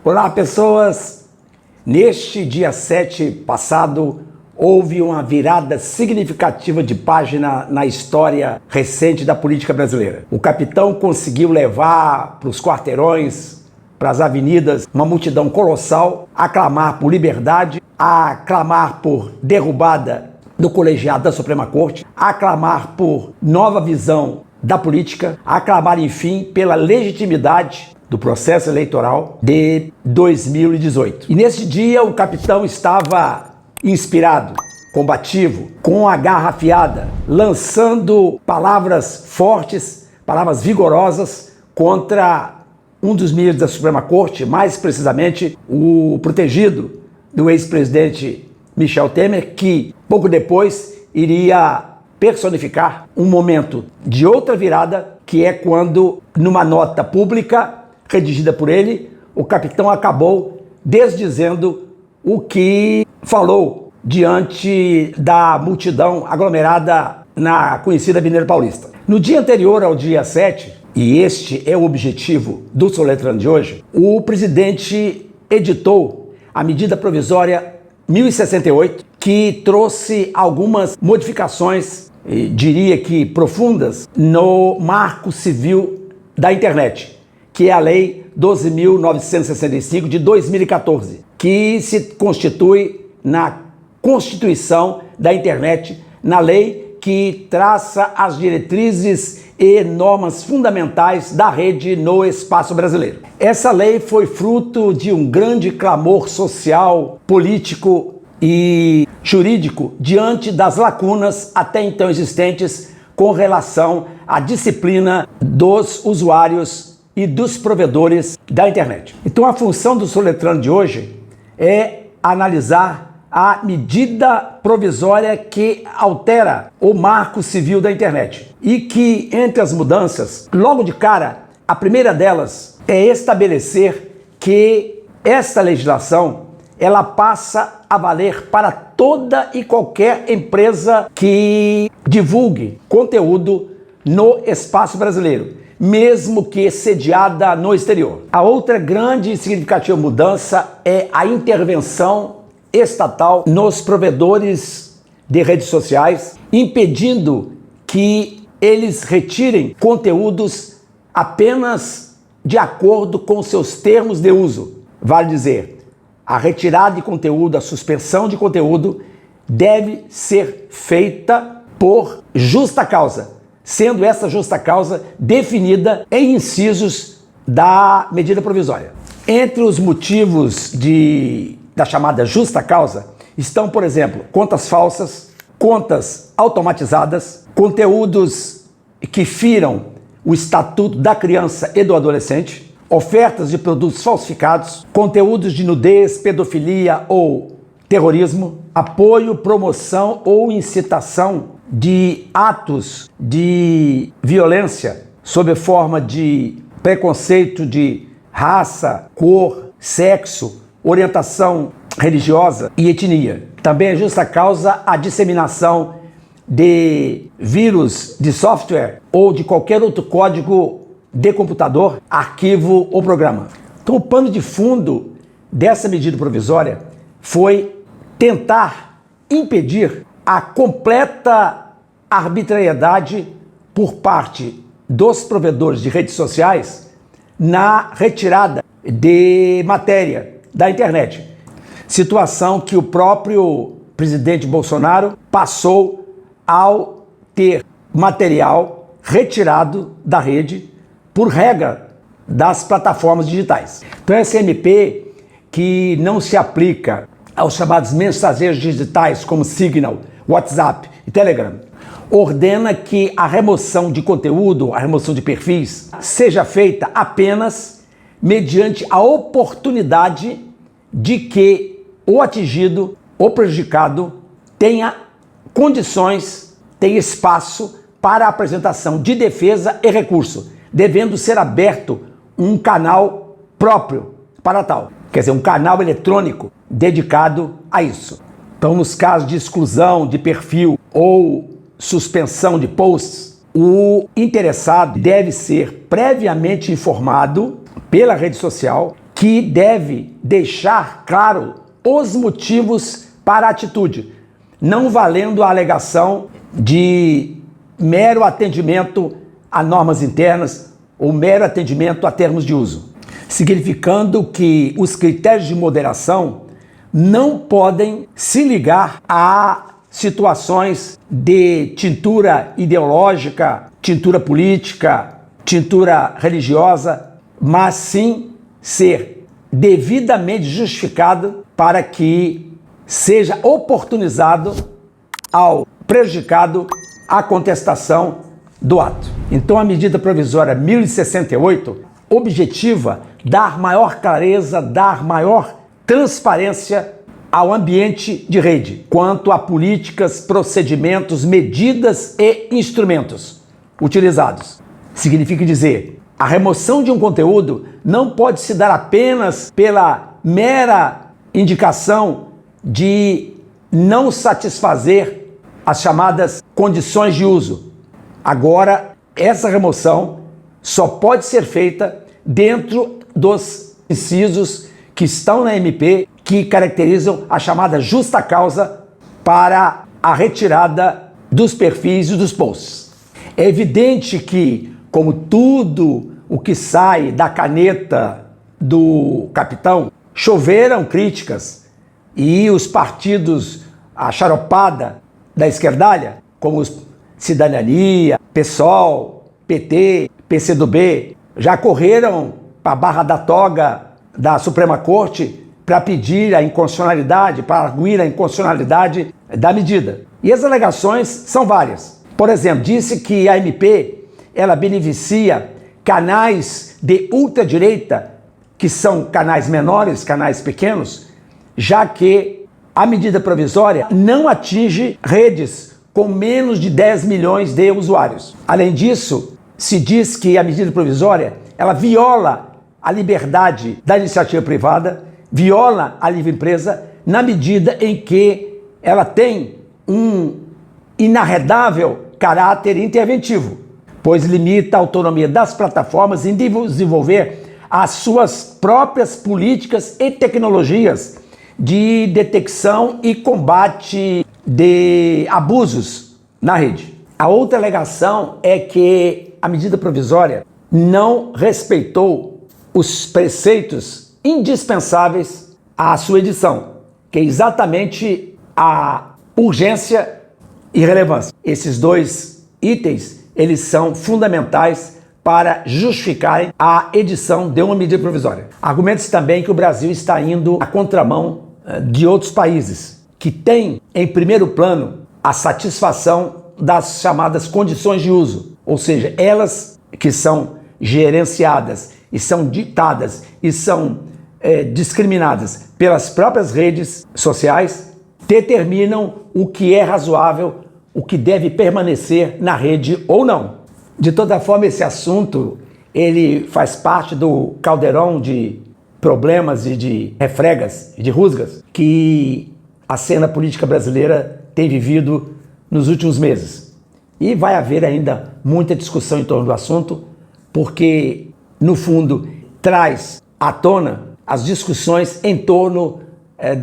Olá, pessoas! Neste dia 7 passado, houve uma virada significativa de página na história recente da política brasileira. O capitão conseguiu levar para os quarteirões, para as avenidas, uma multidão colossal, a clamar por liberdade, a clamar por derrubada do colegiado da Suprema Corte, a clamar por nova visão da política, a clamar, enfim, pela legitimidade do processo eleitoral de 2018. E nesse dia o capitão estava inspirado, combativo, com a garra afiada, lançando palavras fortes, palavras vigorosas contra um dos ministros da Suprema Corte, mais precisamente o protegido do ex-presidente Michel Temer, que pouco depois iria personificar um momento de outra virada, que é quando, numa nota pública redigida por ele, o capitão acabou desdizendo o que falou diante da multidão aglomerada na conhecida Avenida Paulista. No dia anterior ao dia 7, e este é o objetivo do Soletrando de hoje, o presidente editou a medida provisória 1068, que trouxe algumas modificações, diria que profundas, no marco civil da internet, que é a Lei 12.965 de 2014, que se constitui na Constituição da Internet, na lei que traça as diretrizes e normas fundamentais da rede no espaço brasileiro. Essa lei foi fruto de um grande clamor social, político e jurídico diante das lacunas até então existentes com relação à disciplina dos usuários e dos provedores da internet. Então a função do Soletrando de hoje é analisar a medida provisória que altera o marco civil da internet e que, entre as mudanças, logo de cara, a primeira delas é estabelecer que esta legislação ela passa a valer para toda e qualquer empresa que divulgue conteúdo no espaço brasileiro, mesmo que sediada no exterior. A outra grande e significativa mudança é a intervenção estatal nos provedores de redes sociais, impedindo que eles retirem conteúdos apenas de acordo com seus termos de uso. Vale dizer, a retirada de conteúdo, a suspensão de conteúdo deve ser feita por justa causa, sendo essa justa causa definida em incisos da medida provisória. Entre os motivos da chamada justa causa estão, por exemplo, contas falsas, contas automatizadas, conteúdos que firam o Estatuto da Criança e do Adolescente, ofertas de produtos falsificados, conteúdos de nudez, pedofilia ou terrorismo, apoio, promoção ou incitação de atos de violência sob forma de preconceito de raça, cor, sexo, orientação religiosa e etnia. Também é justa causa a disseminação de vírus de software ou de qualquer outro código de computador, arquivo ou programa. Então, o pano de fundo dessa medida provisória foi tentar impedir a completa arbitrariedade por parte dos provedores de redes sociais na retirada de matéria da internet. Situação que o próprio presidente Bolsonaro passou ao ter material retirado da rede por regra das plataformas digitais. Então essa MP, que não se aplica aos chamados mensageiros digitais como Signal, WhatsApp e Telegram, ordena que a remoção de conteúdo, a remoção de perfis, seja feita apenas mediante a oportunidade de que o atingido, o prejudicado, tenha condições, tenha espaço para a apresentação de defesa e recurso, devendo ser aberto um canal próprio para tal. Quer dizer, um canal eletrônico dedicado a isso. Então, nos casos de exclusão de perfil ou suspensão de posts, o interessado deve ser previamente informado pela rede social que deve deixar claro os motivos para a atitude, não valendo a alegação de mero atendimento a normas internas ou mero atendimento a termos de uso, significando que os critérios de moderação não podem se ligar a situações de tintura ideológica, tintura política, tintura religiosa, mas sim ser devidamente justificado para que seja oportunizado ao prejudicado a contestação do ato. Então a medida provisória 1068 objetiva dar maior clareza, dar maior transparência ao ambiente de rede, quanto a políticas, procedimentos, medidas e instrumentos utilizados. Significa dizer, a remoção de um conteúdo não pode se dar apenas pela mera indicação de não satisfazer as chamadas condições de uso. Agora, essa remoção só pode ser feita dentro dos incisos que estão na MP, que caracterizam a chamada justa causa para a retirada dos perfis e dos posts. É evidente que, como tudo o que sai da caneta do capitão, choveram críticas e os partidos, a xaropada da esquerdalha, como os Cidadania, PSOL, PT, PCdoB, já correram para a barra da toga da Suprema Corte para pedir a inconstitucionalidade, para arguir a inconstitucionalidade da medida. E as alegações são várias. Por exemplo, disse que a MP ela beneficia canais de ultradireita, que são canais menores, canais pequenos, já que a medida provisória não atinge redes com menos de 10 milhões de usuários. Além disso, se diz que a medida provisória ela viola a liberdade da iniciativa privada, viola a livre empresa, na medida em que ela tem um inarredável caráter interventivo, pois limita a autonomia das plataformas em desenvolver as suas próprias políticas e tecnologias de detecção e combate de abusos na rede. A outra alegação é que a medida provisória não respeitou os preceitos indispensáveis à sua edição, que é exatamente a urgência e relevância. Esses dois itens, eles são fundamentais para justificarem a edição de uma medida provisória. Argumenta-se também que o Brasil está indo à contramão de outros países, que têm em primeiro plano a satisfação das chamadas condições de uso, ou seja, elas que são gerenciadas e são ditadas e são discriminadas pelas próprias redes sociais, determinam o que é razoável, o que deve permanecer na rede ou não. De toda forma, esse assunto ele faz parte do caldeirão de problemas e de refregas e de rusgas que a cena política brasileira tem vivido nos últimos meses. E vai haver ainda muita discussão em torno do assunto, porque, no fundo, traz à tona as discussões em torno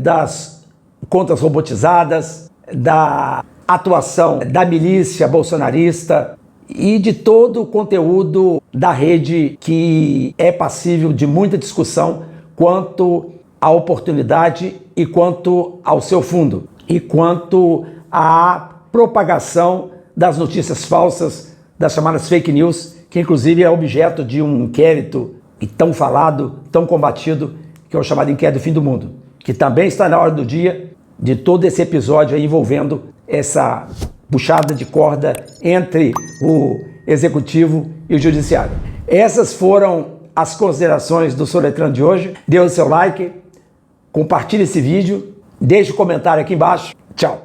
das contas robotizadas, da atuação da milícia bolsonarista e de todo o conteúdo da rede que é passível de muita discussão quanto à oportunidade e quanto ao seu fundo e quanto à propagação das notícias falsas, das chamadas fake news, que inclusive é objeto de um inquérito tão falado, tão combatido, que é o chamado inquérito do fim do mundo, que também está na hora do dia de todo esse episódio envolvendo essa puxada de corda entre o executivo e o judiciário. Essas foram as considerações do Soletrando de hoje. Dê o seu like, compartilhe esse vídeo, deixe um comentário aqui embaixo. Tchau!